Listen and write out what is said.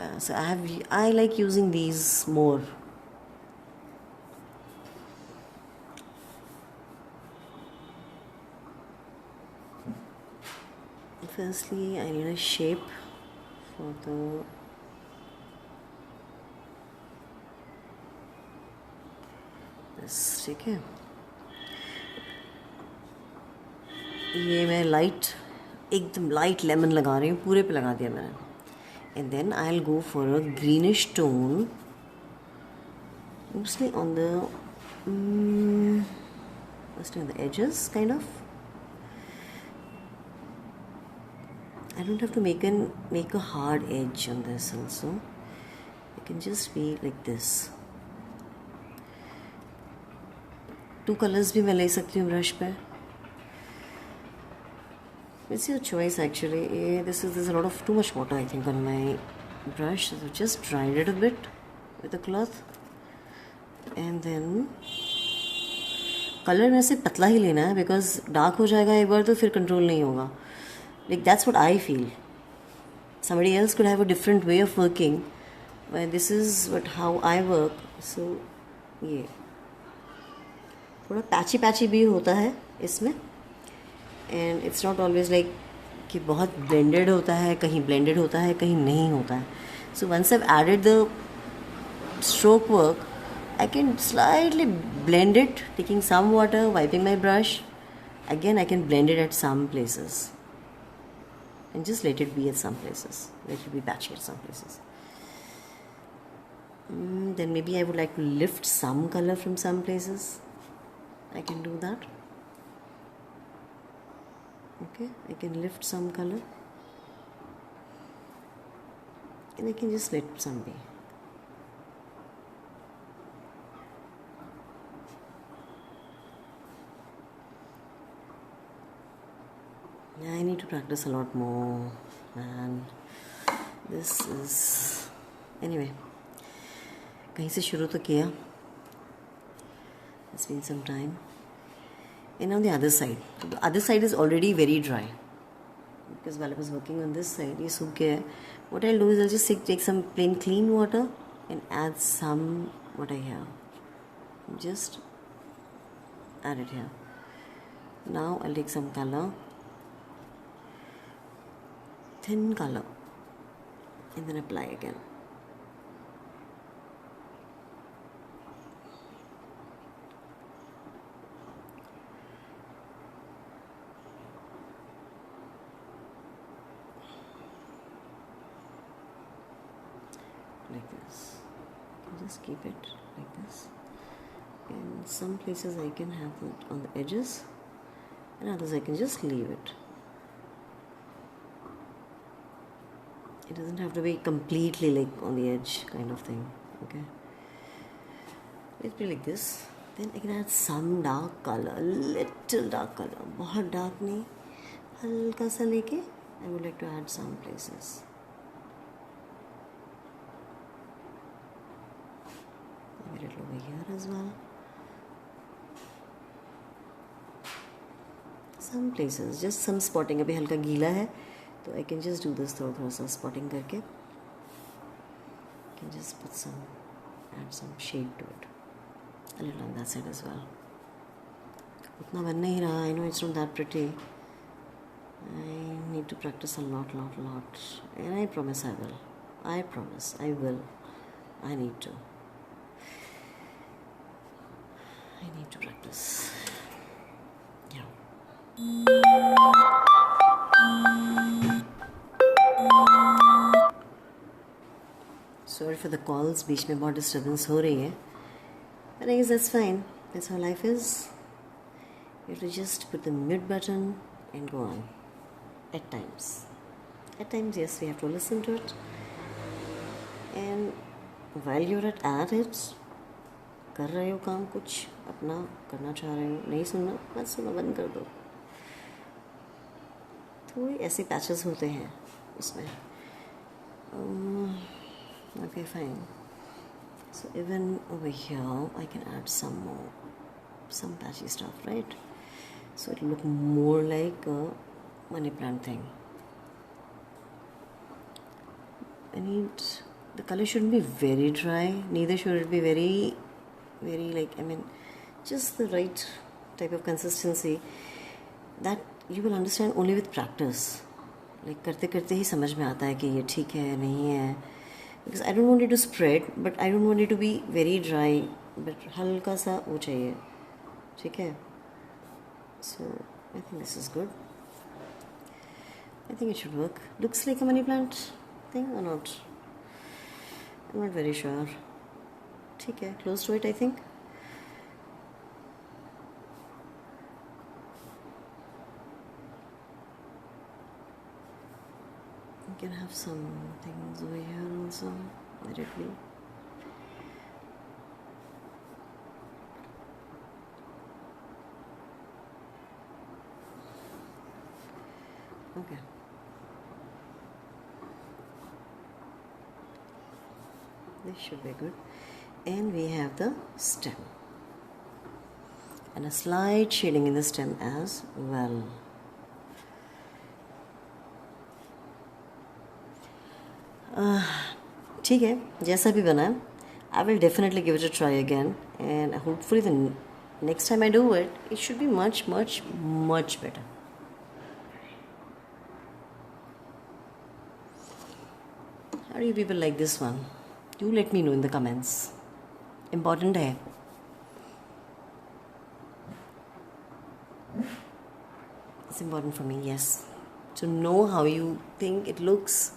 होता है. So I like using these more. Firstly, I need a shape for this. ठीक है. ये मैं लाइट एकदम लाइट लेमन लगा रही हूँ, पूरे पे लगा दिया मैंने. And then I'll go for a greenish tone, mostly on the edges, kind of. I don't have to make a hard edge on this also. It can just be like this. 2 colors भी मैं ले सकती हूँ brush पे. It's your choice actually. There's a lot of too much water I think on my brush, so just dry it a bit with a cloth, and then color में से पतला ही लेना है because dark हो जाएगा एक बार तो फिर control नहीं होगा. Like that's what I feel. Somebody else could have a different way of working, but this is how I work. So ये थोड़ा पैची भी होता है इसमें. And it's not always like कि बहुत blended होता है, कहीं blended होता है, कहीं नहीं होता है. So once I've added the stroke work, I can slightly blend it, taking some water, wiping my brush. Again, I can blend it at some places. And just let it be at some places. Let it be patchy at some places. Then maybe I would like to lift some color from some places. I can do that. Okay, I can lift some color and I can just let some be. Yeah, I need to practice a lot more, and this is anyway. कहीं से शुरू तो किया. It's been some time. And on the other side is already very dry because while I was working on this side, ये सूख गया है. What I'll do is I'll just take some plain clean water and add some what I have. Just add it here. Now I'll take some color, thin color, and then apply again. Like this. Just keep it like this. And some places I can have it on the edges, and others I can just leave it. It doesn't have to be completely like on the edge kind of thing. Okay. Let's be like this. Then I can add some dark color, a little dark color. बहुत dark नहीं, हल्का सा लेके I would like to add some places. Get it over here as well. Some places, just some spotting. अभी हल्का गीला है तो I can just do this थोड़ा सा spotting करके. Can just add some shade to it. A little on that side as well. उतना बन नहीं रहा. I know it's not that pretty. I need to practice a lot. And I promise I will. I promise I will. I need to. I need to practice. Yeah. Sorry for the calls. बीच में बहुत disturbance हो रही है. But I guess that's fine. That's how life is. You have to just put the mute button and go on. At times. Yes, we have to listen to it. And while you're at it, कर रहे हो काम, कुछ अपना करना चाह रहे हो, नहीं सुनना मत सुनो, बंद कर दो. थोड़े ऐसे पैचेस होते हैं उसमें. Okay, fine. So even over here I can add some patchy stuff, right? So it'll look more like a money plant thing. I need the color shouldn't be very dry, neither should it be very, very like, I mean, just the right type of consistency that you will understand only with practice. Like करते करते ही समझ में आता है कि ये ठीक है नहीं है. Because I don't want it to spread, but I don't want it to be very dry, but हल्का सा वो चाहिए. ठीक है. So I think this is good. I think it should work. Looks like a money plant thing or not? I'm not very sure. ठीक है. Close to it, I think. You can have some things over here also. Let it be. Okay. This should be good. And we have the stem. And a slight shading in the stem as well. ठीक है, जैसा भी बना है, I will definitely give it a try again, and hopefully the next time I do it, it should be much, much, much better. How do you people like this one? Do let me know in the comments. Important है. It's important for me, yes, to know how you think it looks.